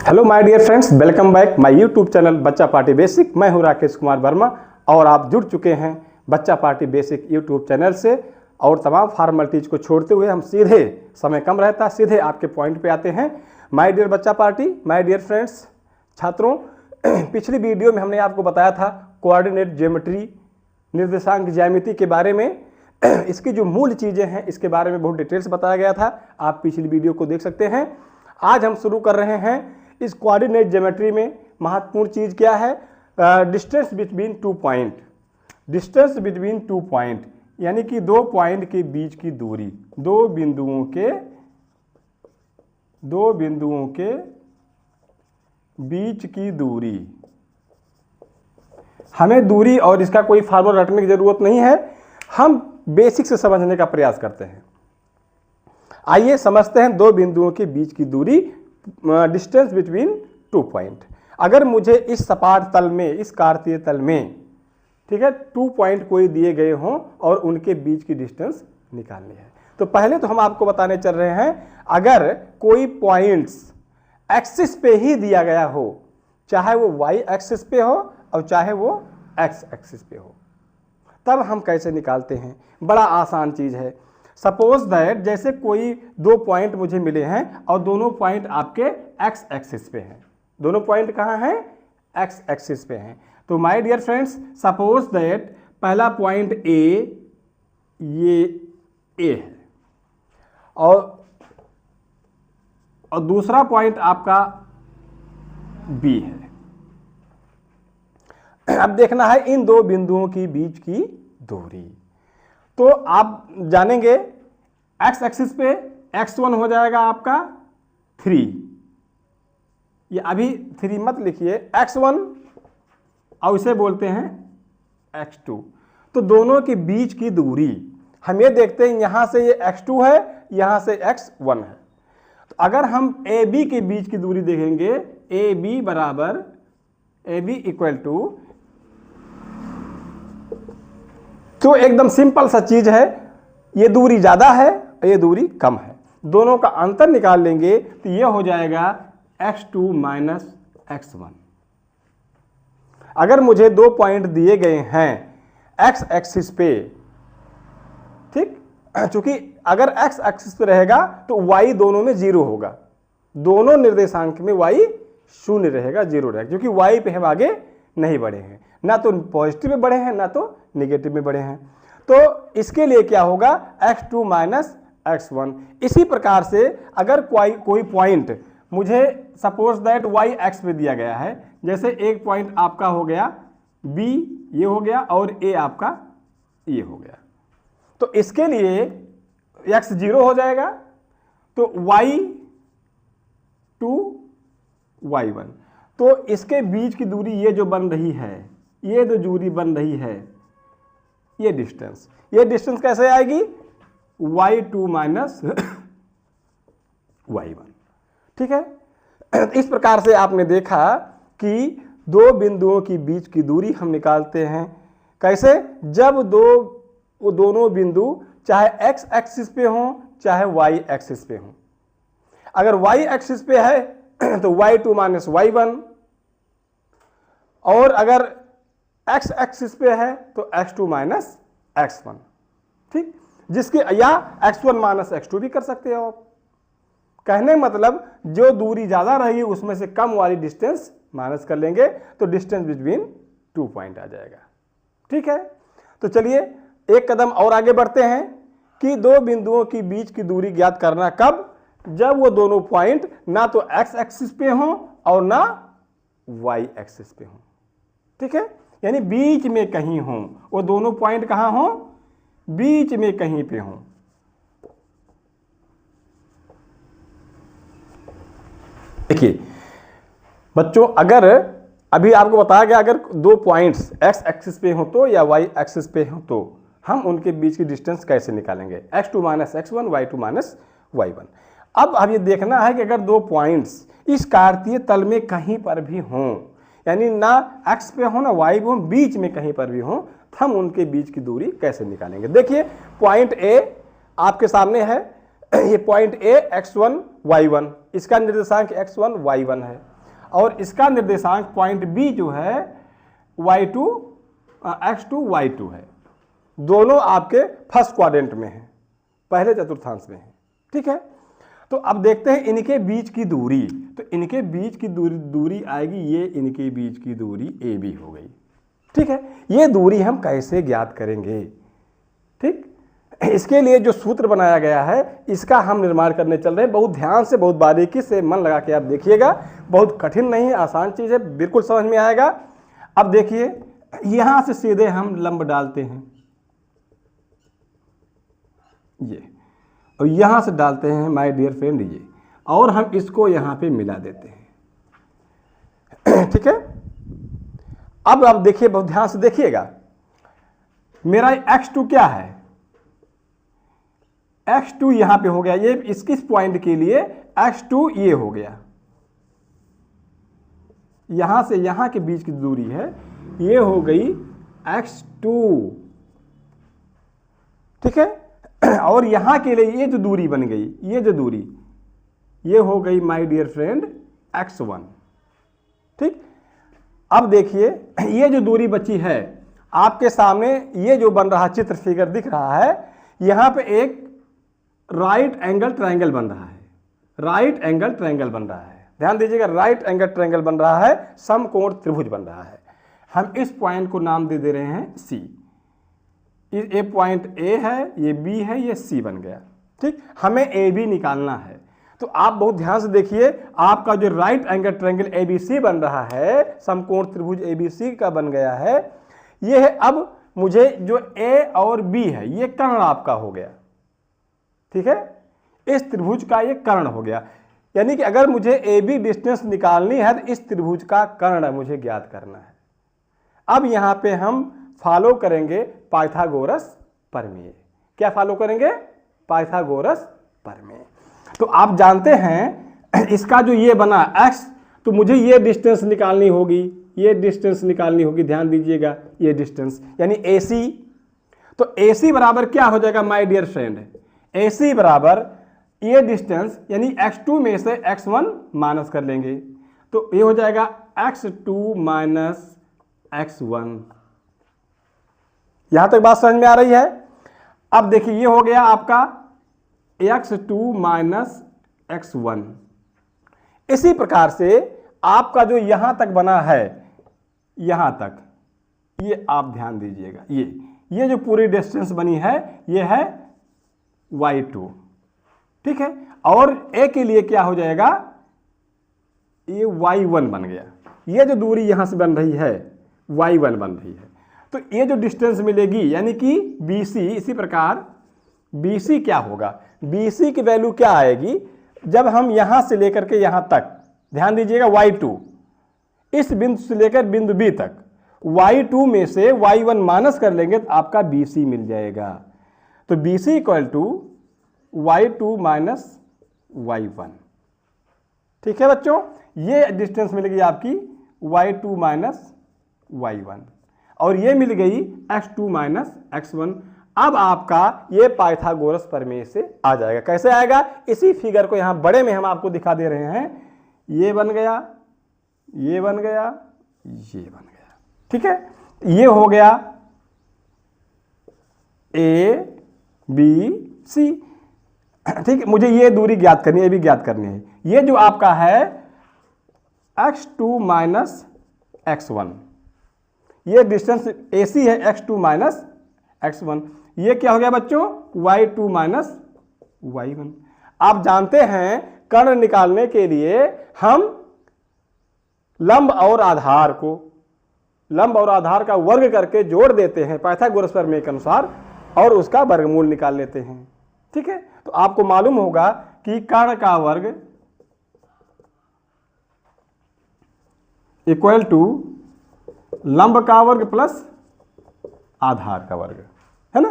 Hello my dear friends, welcome back my YouTube channel बच्चा party basic. मैं हूं राकेश कुमार वर्मा और आप जुड़ चुके हैं बच्चा पार्टी बेसिक यूट्यूब चैनल से। और तमाम फॉर्मेलिटीज को छोड़ते हुए हम सीधे, समय कम रहता, सीधे आपके पॉइंट पे आते हैं। माय डियर बच्चा पार्टी, माय डियर फ्रेंड्स, छात्रों, पिछली वीडियो में हमने आपको बताया था कोऑर्डिनेट ज्योमेट्री, निर्देशांक ज्यामिति के बारे में। इसकी जो मूल चीज़ें हैं इसके बारे में बहुत डिटेल्स बताया गया था, आप पिछली वीडियो को देख सकते हैं। आज हम शुरू कर रहे हैं इस कोऑर्डिनेट ज्योमेट्री में महत्वपूर्ण चीज क्या है, distance between two point. Distance between two point यानी कि दो पॉइंट के बीच की दूरी, दो बिंदुओं के बीच की दूरी। हमें दूरी और इसका कोई फार्मूला रटने की जरूरत नहीं है, हम बेसिक से समझने का प्रयास करते हैं। आइए समझते हैं दो बिंदुओं के बीच की दूरी, डिस्टेंस बिटवीन टू पॉइंट। अगर मुझे इस सपाट तल में, इस कार्तीय तल में, ठीक है, 2 पॉइंट कोई दिए गए हों और उनके बीच की डिस्टेंस निकालनी है, तो पहले तो हम आपको बताने चल रहे हैं, अगर कोई पॉइंट्स एक्सिस पे ही दिया गया हो, चाहे वो वाई एक्सिस पे हो और चाहे वो एक्स एक्सिस पे हो, तब हम कैसे निकालते हैं। बड़ा आसान चीज है। सपोज दैट जैसे कोई दो पॉइंट मुझे मिले हैं और दोनों पॉइंट आपके एक्स एक्सिस पे हैं। दोनों पॉइंट कहाँ हैं? एक्स एक्सिस पे हैं। तो my dear friends, suppose that पहला पॉइंट ए, ये ए है और दूसरा पॉइंट आपका बी है। अब देखना है इन दो बिंदुओं के बीच की दूरी। तो आप जानेंगे एक्स एक्सिस पे x1 हो जाएगा आपका 3, ये अभी 3 मत लिखिए, x1 और इसे बोलते हैं x2। तो दोनों के बीच की दूरी हम ये देखते हैं, यहां से ये x2 है, यहां से x1 है। तो अगर हम AB के बीच की दूरी देखेंगे, AB बराबर, AB इक्वल टू, तो एकदम सिंपल सा चीज है, ये दूरी ज्यादा है ये दूरी कम है, दोनों का अंतर निकाल लेंगे तो ये हो जाएगा x2 माइनस x1। अगर मुझे दो पॉइंट दिए गए हैं x एक्सिस पे, ठीक, चूंकि अगर x एक्सिस पे रहेगा तो y दोनों में 0 होगा, दोनों निर्देशांक में y 0 रहेगा, 0 रहेगा, क्योंकि y पे हम आगे नहीं बढ़े हैं, ना तो पॉजिटिव में बढ़े हैं ना तो निगेटिव में बढ़े हैं। तो इसके लिए क्या होगा, x2 माइनस x1। इसी प्रकार से अगर कोई पॉइंट मुझे सपोज दैट y एक्स पे दिया गया है, जैसे एक पॉइंट आपका हो गया b, ये हो गया, और a आपका ये हो गया, तो इसके लिए x 0 हो जाएगा, तो y2 y1। तो इसके बीच की दूरी ये जो बन रही है, ये जो दूरी बन रही है, ये डिस्टेंस कैसे आएगी, y2 माइनस y1, ठीक है। इस प्रकार से आपने देखा कि दो बिंदुओं के बीच की दूरी हम निकालते हैं कैसे, जब दोनों बिंदु चाहे x एक्सिस पे हो चाहे y एक्सिस पे हो। अगर y एक्सिस पे है तो y2 माइनस y1, और अगर x एक्सिस पे है तो x2 माइनस x1, ठीक, जिसके, या x1 माइनस x2 भी कर सकते हो आप। कहने मतलब जो दूरी ज्यादा रही उसमें से कम वाली डिस्टेंस माइनस कर लेंगे तो डिस्टेंस बिटवीन 2 पॉइंट आ जाएगा, ठीक है। तो चलिए एक कदम और आगे बढ़ते हैं कि दो बिंदुओं के बीच की दूरी ज्ञात करना कब, जब वो दोनों पॉइंट ना तो x एक्सिस पे हो और ना y एक्सिस पे हो, ठीक है, यानी बीच में कहीं हो। वो दोनों पॉइंट कहां हो, बीच में कहीं पे हो। देखिए बच्चों, अगर अभी आपको बताया गया, अगर दो पॉइंट्स x एक्सिस पे हो तो या y एक्सिस पे हो तो हम उनके बीच की डिस्टेंस कैसे निकालेंगे, x2 minus x1, y2 minus y1। अब ये देखना है कि अगर दो पॉइंट्स इस कार्तीय तल में कहीं पर भी हों, यानी ना x पे हो ना y पे हो, बीच में कहीं पर भी हो, तो हम उनके बीच की दूरी कैसे निकालेंगे। देखिए पॉइंट A आपके सामने है, ये पॉइंट A x1 y1, इसका निर्देशांक x1 y1 है। और इसका निर्देशांक पॉइंट बी जो है y2 x2 y2 है। दोनों आपके फर्स्ट क्वाड्रेंट में है, पहले चतुर्थांश में है। ठीक है, तो अब देखते हैं इनके बीच की दूरी। तो इनके बीच की दूरी आएगी, ये इनके बीच की दूरी AB हो गई। ठीक है, ये दूरी हम कैसे ज्ञात करेंगे? ठीक, इसके लिए जो सूत्र बनाया गया है इसका हम निर्माण करने चल रहे हैं। बहुत ध्यान से, बहुत बारीकी से मन लगा के आप देखिएगा, बहुत कठिन नहीं है, आसान चीज़ है, बिल्कुल समझ में आएगा। अब देखिए, यहां से सीधे हम लंब डालते हैं ये, और यहां से डालते हैं माय डियर फ्रेंड ये, और हम इसको यहां पे मिला देते हैं। ठीक है, अब आप देखिए, बहुत ध्यान से देखिएगा, मेरा x2 क्या है? x2 यहां पे हो गया, ये इस पॉइंट के लिए x2 ये हो गया, यहां से यहां के बीच की दूरी है, ये हो गई x2। ठीक है, और यहां के लिए ये जो दूरी बन गई, ये जो दूरी, ये हो गई माय डियर फ्रेंड x1। ठीक, अब देखिए, ये जो दूरी बची है आपके सामने, ये जो बन रहा चित्र फिगर दिख रहा है, यहां पे एक राइट एंगल ट्रायंगल बन रहा है, राइट एंगल ट्रायंगल बन रहा है। ध्यान दीजिएगा, राइट एंगल ट्रायंगल बन रहा है, समकोण त्रिभुज बन रहा है। हम इस पॉइंट को नाम दे रहे हैं C। ये पॉइंट A है, ये B है, ये C बन गया। ठीक, हमें AB निकालना है। तो आप बहुत ध्यान से देखिए, आपका जो राइट एंगल ट्रायंगल ABC बन रहा है, समकोण त्रिभुज ABC का बन गया है, ये है। अब मुझे जो A और B है, ये कर्ण आपका हो गया। ठीक है, इस त्रिभुज का ये कर्ण हो गया, यानी कि अगर मुझे AB डिस्टेंस निकालनी है तो इस त्रिभुज का कर्ण मुझे ज्ञात करना है। अब यहां पे हम फॉलो करेंगे पाइथागोरस प्रमेय। क्या फॉलो करेंगे? पाइथागोरस प्रमेय। तो आप जानते हैं इसका जो ये बना x, तो मुझे ये डिस्टेंस निकालनी होगी, ये डिस्टेंस निकालनी होगी। ध्यान दीजिएगा, ये डिस्टेंस यानी AC। तो AC बराबर क्या हो जाएगा माय डियर फ्रेंड? AC बराबर ये डिस्टेंस यानी x2 में से x1 माइनस कर लेंगे, तो ये हो जाएगा x2 माइनस x1। यहां तक बात समझ में आ रही है? अब देखिए, ये हो गया आपका x2 माइनस x1। इसी प्रकार से आपका जो यहां तक बना है, यहां तक, ये आप ध्यान दीजिएगा, ये जो पूरी डिस्टेंस बनी है, ये है y2। ठीक है, और A के लिए क्या हो जाएगा? ये y1 बन गया। ये जो दूरी यहां से बन रही है, y1 बन रही है, तो ये जो डिस्टेंस मिलेगी यानी कि BC। इसी प्रकार BC क्या होगा? BC की वैल्यू क्या आएगी जब हम यहां से लेकर के यहां तक, ध्यान दीजिएगा, y2, इस बिंदु से लेकर बिंदु B तक, y2 में से y1 माइनस कर लेंगे तो आपका BC मिल जाएगा। तो BC equal to y2 minus y1। ठीक है बच्चों, ये डिस्टेंस मिलेगी आपकी y2 माइनस y1, और ये मिल गई x2 माइनस x1। अब आपका ये पाइथागोरस प्रमेय से आ जाएगा। कैसे आएगा? इसी फिगर को यहां बड़े में हम आपको दिखा दे रहे हैं। ये बन गया, ये बन गया, ये बन गया। ठीक है, ये हो गया A B C। ठीक है, मुझे ये दूरी ज्ञात करनी है, ये भी ज्ञात करनी है। ये जो आपका है x2 माइनस x1, ये डिस्टेंस AC है x2 माइनस x1। ये क्या हो गया बच्चों? y2 minus y1। आप जानते हैं कर्ण निकालने के लिए हम लंब और आधार को, लंब और आधार का वर्ग करके जोड़ देते हैं पाइथागोरस प्रमेय के अनुसार, और उसका वर्गमूल निकाल लेते हैं। ठीक है, तो आपको मालूम होगा कि कर्ण का वर्ग इक्वल टू लंब का वर्ग प्लस आधार का वर्ग, है ना।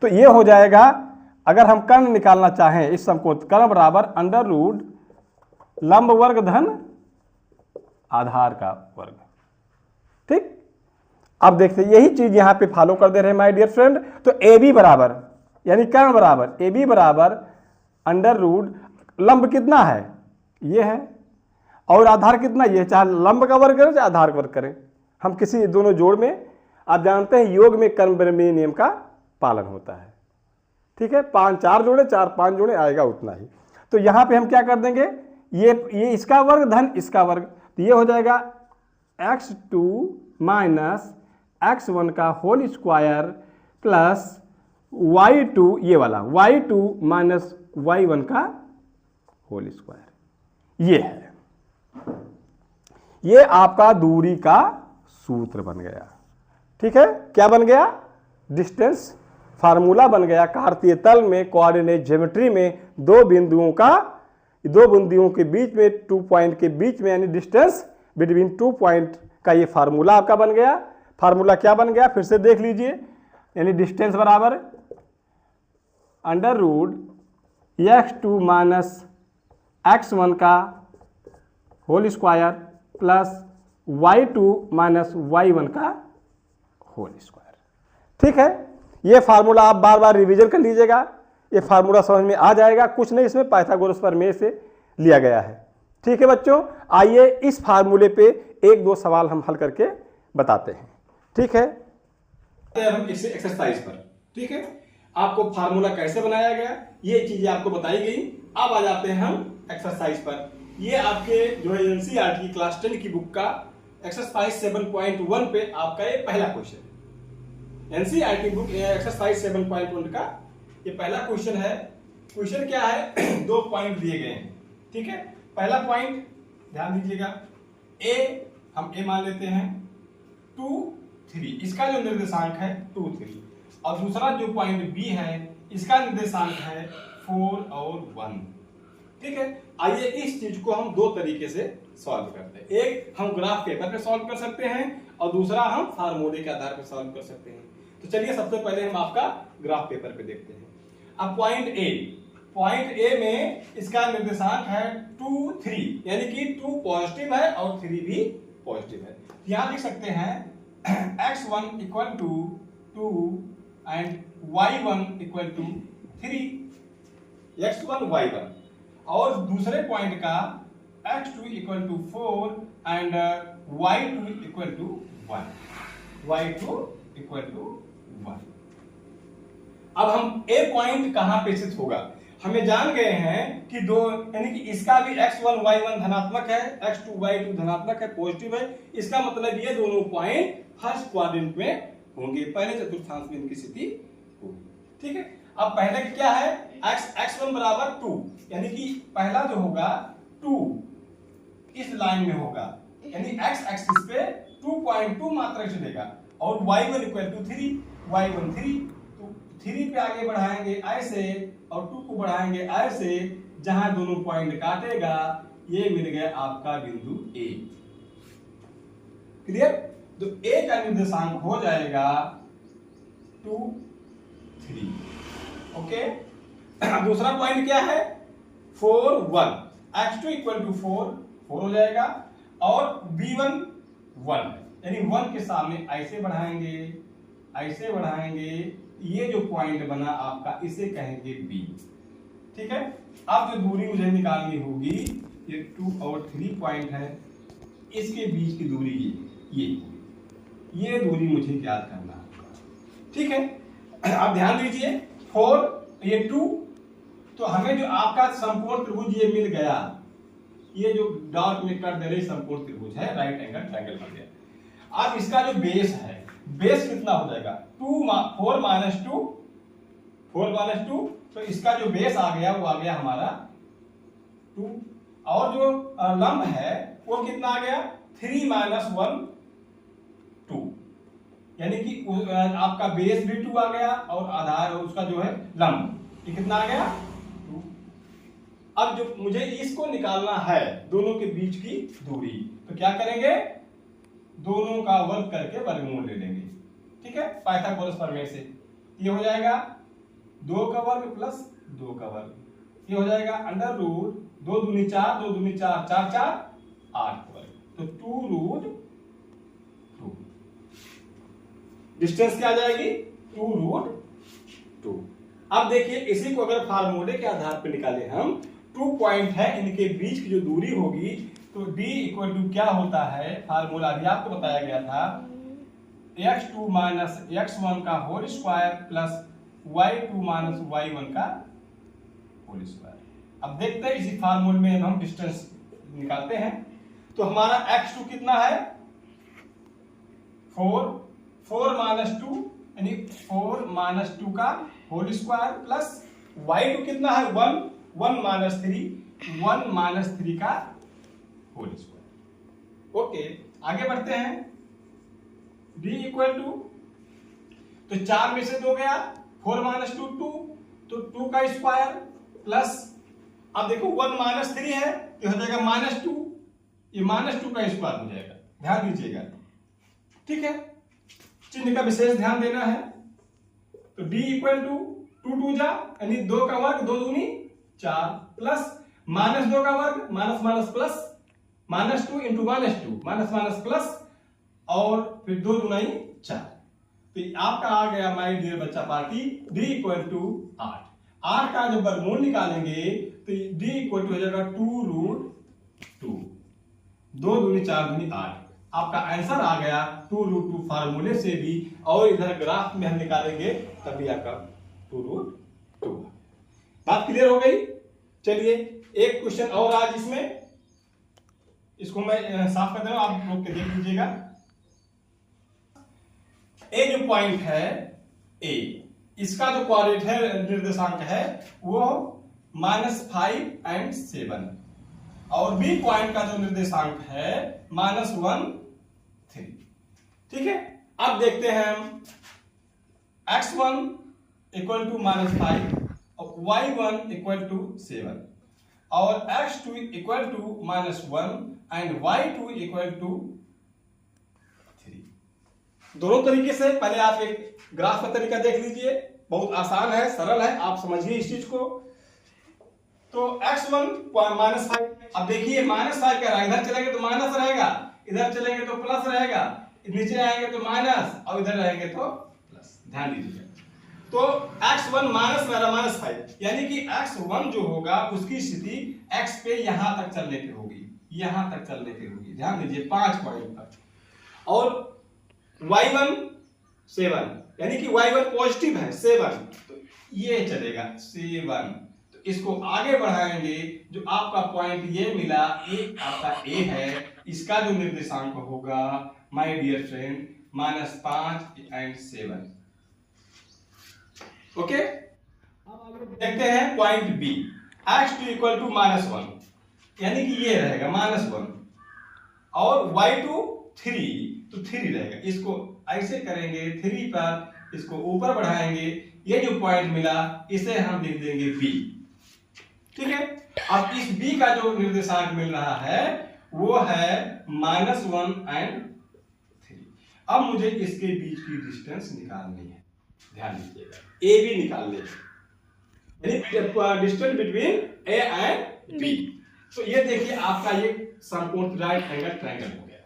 तो ये हो जाएगा, अगर हम कर्ण निकालना चाहें इस समकोण, कर्ण बराबर अंडर रूट लंब वर्ग धन आधार का वर्ग। ठीक, अब देखते हैं यही चीज यहां पे फॉलो कर दे रहे हैं माय डियर फ्रेंड। तो AB बराबर यानी कर्ण बराबर AB बराबर अंडर रूट लंब कितना है? ये है, और आधार कितना, ये चाहे लंब का वर्ग करें चाहे आधार का वर्ग करें, हम किसी दोनों जोड़ में, आप जानते हैं योग में कर्मबरमी नियम का पालन होता है। ठीक है, 5 4 जोड़े 4 5 जोड़े आएगा उतना ही। तो यहाँ पे हम क्या कर देंगे, ये इसका वर्ग धन इसका वर्ग, तो ये हो जाएगा x2 माइनस x1 का होल स्क्वायर प्लस y2, ये वाला y2 माइनस y1 का होल स्क्वायर। ये है, ये आपका दूरी का सूत्र बन गया। ठीक है, क्या बन गया, डिस्टेंस फार्मूला बन गया। कार्तीय तल में कोऑर्डिनेट ज्योमेट्री में दो बिंदुओं के बीच में 2 पॉइंट के बीच में यानी डिस्टेंस बिटवीन 2 पॉइंट का ये फार्मूला आपका बन गया। फार्मूला क्या बन गया, फिर से देख लीजिए, यानी डिस्टेंस बराबर under root x2 minus x1 का whole square plus y2 minus y1 का होल स्क्वायर। ठीक है, ये फार्मूला आप बार बार रिवीजन कर लीजिएगा, ये फार्मूला समझ में आ जाएगा। कुछ नहीं, इसमें पाइथागोरस प्रमेय से लिया गया है। ठीक है बच्चों, आइए इस फार्मूले पे 1-2 सवाल हम हल करके बताते हैं। ठीक है, हम इस एक्सरसाइज पर, ठीक है, आपको फार्मूला कैसे बनाया गया ये चीजें आपको बताई गई। अब आ जाते हैं हम एक्सरसाइज पर। ये आपके जो है एनसीईआरटी की क्लास 10 की बुक का एक्सरसाइज 7.1 पे आपका ये पहला क्वेश्चन, एनसीईआरटी बुक एक्सरसाइज 7.1 का ये पहला क्वेश्चन है। क्वेश्चन क्या है, 2 पॉइंट दिए गए हैं। ठीक है, पहला पॉइंट ध्यान दीजिएगा, ए हम ए मान लेते हैं 2 3, इसका जो निर्देशांक है 2 3, और दूसरा जो पॉइंट बी है इसका निर्देशांक है 4 और 1। ठीक है, आइए इस चीज को हम 2 तरीके से सॉल्व करते हैं। एक हम ग्राफ पेपर पे सॉल्व कर सकते हैं और दूसरा हम फार्मूले के आधार पर सॉल्व कर सकते हैं। तो चलिए सबसे पहले हम आपका ग्राफ पेपर पे देखते हैं। अब पॉइंट ए में इसका निर्देशांक है 2 3, यानी कि 2 पॉजिटिव है और 3 भी पॉजिटिव है। यहां लिख सकते हैं x1 equal to 2 and y1 equal to 3, x1 y1, और दूसरे पॉइंट का x2 equal to 4 and y2 equal to 1। अब हम ए पॉइंट कहां पे स्थित होगा, हमें जान गए हैं कि दो, यानी कि इसका भी x1 y1 धनात्मक है, x2 y2 धनात्मक है, पॉजिटिव है। इसका मतलब ये दोनों पॉइंट फर्स्ट क्वाड्रेंट में होंगे, पहले चतुर्थांश में इनकी स्थिति होगी। ठीक है, अब पहले क्या है, x1 बराबर 2, यानी कि पहला जो होगा 2 इस लाइन में होगा, यानी x एक्सिस पे 2.2 मात्रा चलेगा, और y1 इक्वल टू 3, y1 3, तो 3 पे आगे बढ़ाएंगे ऐसे और 2 को बढ़ाएंगे ऐसे, जहां दोनों पॉइंट काटेगा ये मिल गया आपका बिंदु A। क्लियर, तो A का निर्देशांक हो जाएगा 2 3। ओके, दूसरा पॉइंट क्या है 4 1, x2 इक्वल टू 4 हो जाएगा, और b1 1, यानी 1 के सामने ऐसे बढ़ाएंगे, ये जो पॉइंट बना आपका इसे कहेंगे B। ठीक है, अब जो दूरी मुझे निकालनी होगी, ये 2 और 3 पॉइंट है, इसके बीच की दूरी ये दूरी मुझे ज्ञात करना है। ठीक है, अब ध्यान दीजिए 4 ये 2, तो हमें जो आपका समकोण त्रिभुज ये मिल गया, ये जो डॉट में कर दे रही समकोण त्रिभुज है, राइट एंगल ट्रायंगल बन गया। अब इसका जो बेस है, बेस कितना हो जाएगा 4 माइनस 2, तो इसका जो बेस आ गया वो आ गया हमारा 2, और जो लंब है वो कितना आ गया 3 माइनस 1 2, यानी कि आपका बेस भी 2 आ गया और आधार उसका जो है लंब ये कितना आ गया 2। अब जो मुझे इसको निकालना है दोनों के बीच की दूरी, तो क्या करेंगे, दोनों का वर्ग करके वर्गमूल ले लेंगे। ठीक है, पाइथागोरस प्रमेय से ये हो जाएगा 2 का वर्ग प्लस 2 का वर्ग, ये हो जाएगा अंडर रूट 2 दूनी 4, 2 दूनी 4, 4 4 8 वर्ग, तो 2 रूट 2। डिस्टेंस क्या आ जाएगी 2 रूट 2। अब देखिए इसी को अगर फार्मूले के आधार पर निकाले हम, 2 पॉइंट है, इनके बीच की जो दूरी होगी तो d इक्वल टू क्या होता है, फार्मूला भी आपको बताया गया था, x2 माइनस x1 का whole square plus y2 minus y1 का होल स्क्वायर। अब देखते हैं इसी फार्मूले में हम डिस्टेंस निकालते हैं। तो हमारा x2 कितना है 4 माइनस 2 यानी 4 माइनस 2 का होल स्क्वायर प्लस y2 कितना है 1 माइनस 3 का होल स्क्वायर। ओके, आगे बढ़ते हैं। d इक्वल टू, तो 4 में से 2 गया, 4 माइनस 2 2, तो 2 का स्क्वायर प्लस, अब देखो 1 माइनस 3 है, ये हो जाएगा माइनस 2, ये माइनस 2 का स्क्वायर हो जाएगा, ध्यान दीजिएगा। ठीक है, चिन्ह का विशेष ध्यान देना है। तो d इक्वल टू 2 2 जा यानी 2 का वर्ग 2 दूनी 4 प्लस माइनस 2 का वर्ग minus minus plus minus 2 into minus 2 minus minus plus और फिर 2 दूनाई 4। तो आपका आ गया माय डियर बच्चा पार्टी d इक्वल टू 8 का जब वर्गमूल निकालेंगे तो d इक्वल टू हो जाएगा 2 रूट 2, 2 दूनी 4 दूनी 8। आपका आंसर आ गया 2 रूट 2 फार्मूले से भी, और इधर ग्राफ में हम निकालेंगे तभी आपका 2 रूट 2। बात क्लियर हो गई। चलिए एक क्वेश्चन और आज इसमें, इसको मैं साफ कर दे रहा हूं, आप लोग के देख लीजिएगा। ए जो पॉइंट है ए, इसका जो कोऑर्डिनेट है निर्देशांक है वो -5 और 7, और बी पॉइंट का जो निर्देशांक है -1 3। ठीक है, अब देखते हैं हम x1 इक्वल टू -5 और y1 इक्वल टू 7 और x2 equal to -1 and y2 equal to 3। दोनों तरीके से पहले आप एक ग्राफ का तरीका देख लीजिए, बहुत आसान है, सरल है, आप समझिए इस चीज को। तो x1 -5, अब देखिए -5 क्या रहा, इधर चलेंगे तो माइनस रहेगा, इधर चलेंगे तो प्लस रहेगा, नीचे आएंगे तो माइनस और इधर रहेंगे तो प्लस, ध्यान दीजिएगा। तो x1 माइनस -5 यानी कि x1 जो होगा उसकी स्थिति x पे यहां तक चलने की होगी, यहां तक चलने की होगी, ध्यान दीजिए 5 पॉइंट तक। और y1 7 यानी कि y1 पॉजिटिव है 7, तो ये चलेगा 7, तो इसको आगे बढ़ाएंगे, जो आपका पॉइंट ये मिला, ये आपका a है, इसका जो निर्देशांक होगा माय डियर फ्रेंड -5 और 7। ओके, अब देखते हैं point B, x2 equal to -1 यानी कि ये रहेगा -1 और y2 3, तो 3 रहेगा। इसको ऐसे करेंगे 3 पर, इसको ऊपर बढ़ाएंगे, ये जो पॉइंट मिला इसे हम लिख देंगे b। ठीक है, अब इस b का जो निर्देशांक मिल रहा है वो है -1 और 3। अब मुझे इसके बीच की डिस्टेंस निकालनी है, ध्यान दीजिएगा, ए बी निकालनी है, यानी distance between A and B. तो ये देखिए आपका ये समकोण राइट एंगल ट्रायंगल हो गया।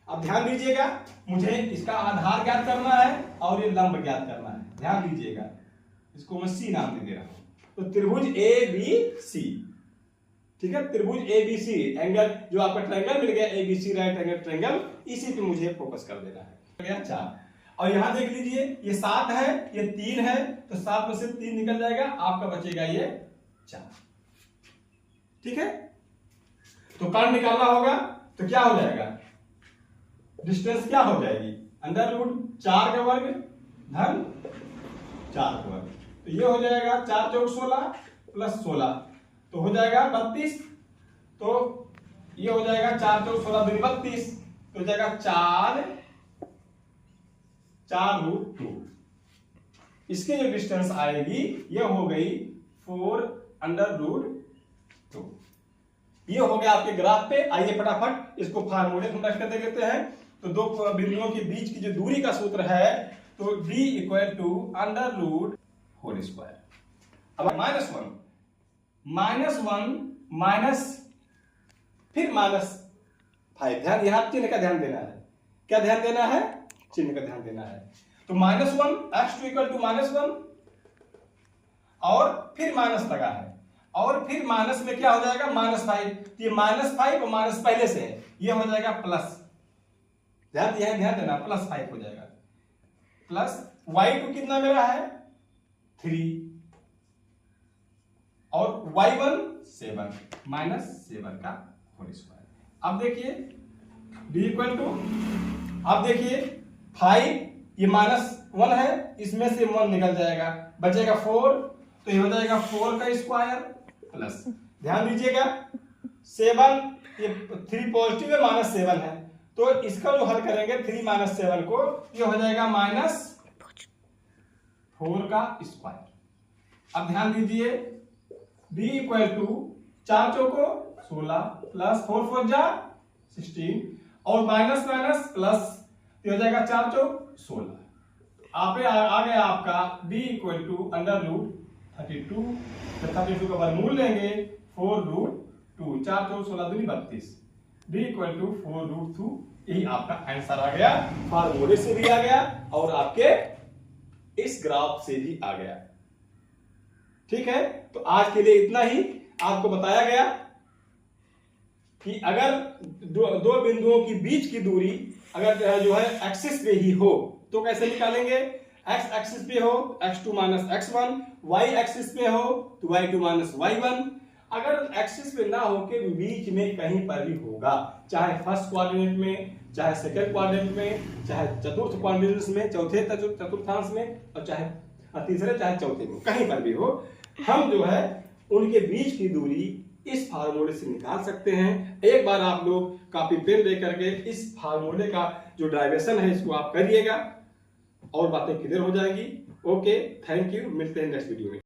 अब ध्यान दीजिएगा, मुझे इसका आधार ज्ञात करना है और ये लंब ज्ञात करना है, ध्यान दीजिएगा, इसको मैं सी नाम दे रहा हूं। तो त्रिभुज ए बी सी, ठीक है, त्रिभुज ए बी सी, एंगल जो आपका ट्रायंगल मिल गया A B C right angle triangle, इसी पे मुझे फोकस कर देना है। 4, और यहां देख लीजिए ये 7 है, ये 3 है, तो 7 में से 3 निकल जाएगा, आपका बचेगा ये 4। ठीक है, तो कर्ण निकालना होगा, तो क्या हो जाएगा, डिस्टेंस क्या हो जाएगी, √4 का वर्ग धन 4 का वर्ग, तो ये हो जाएगा 4 × 16 प्लस 16, तो हो जाएगा 32। तो ये हो जाएगा 4 × 16 = 32, तो हो जाएगा 4√2। इसकी जो डिस्टेंस आएगी ये हो गई 4√2। ये हो गया आपके ग्राफ पे। आइए फटाफट इसको फार्मूले में रख कर देख लेते हैं। तो दो बिंदुओं के बीच की जो दूरी का सूत्र है, तो d = √² अब -1 माइनस फिर -5, ध्यान, यहां चिन्ह का ध्यान देना है, क्या ध्यान देना है, चिन्ह का ध्यान देना है। तो -1, x2 = -1 और फिर माइनस लगा है, और फिर माइनस में क्या हो जाएगा, -5। ये -5 और माइनस पहले से है, ये हो जाएगा प्लस, ध्यान देना, +5 हो जाएगा। प्लस y2 कितना मेरा है 3 और y1 7 -7 का होल स्क्वायर। अब देखिए d इक्वल टू, अब देखिए 5, ये -1 है, इसमें से 1 निकल जाएगा, बचेगा 4, तो ये हो जाएगा 4 का स्क्वायर प्लस, ध्यान दीजिएगा 7, ये 3 पॉजिटिव है, -7 है, तो इसका जो हल करेंगे 3 - 7 को, ये हो जाएगा -4 का स्क्वायर। अब ध्यान दीजिए d इक्वल टू 4 चौको 16 प्लस 4 4 जा 16 और माइनस प्लस, ये हो जाएगा 4 चौक 16। आ गया आपका d इक्वल टू √32, 32 का वर्गमूल लेंगे 4√2, 4 चौक 16 दूनी 32, d इक्वल टू 4√2, यही आपका आंसर आ गया, फार्मूले से भी आ गया और आपके इस ग्राफ से भी आ गया। ठीक है, तो आज के लिए इतना ही। आपको बताया गया कि अगर दो बिंदुओं की बीच की दूरी अगर जो है एक्सिस पे ही हो तो कैसे निकालेंगे, x एक्सिस पे हो x2 - x1, y एक्सिस पे हो तो y2 - y1। अगर एक्सिस पे ना हो के बीच में कहीं पर भी होगा, चाहे फर्स्ट क्वाड्रेंट में, चाहे सेकंड क्वाड्रेंट में, चाहे चतुर्थ क्वाड्रेंट में, चौथे चतुर्थांश में, और चाहे तीसरे चाहे चौथे में, कहीं पर भी हो, हम जो है उनके बीच की दूरी इस फार्मूले से निकाल सकते हैं। एक बार आप लोग कॉपी पेन लेकर के इस फार्मूले का जो डेरिवेशन है इसको आप करिएगा और बातें क्लियर हो जाएगी। ओके, थैंक यू, मिलते हैं नेक्स्ट वीडियो में।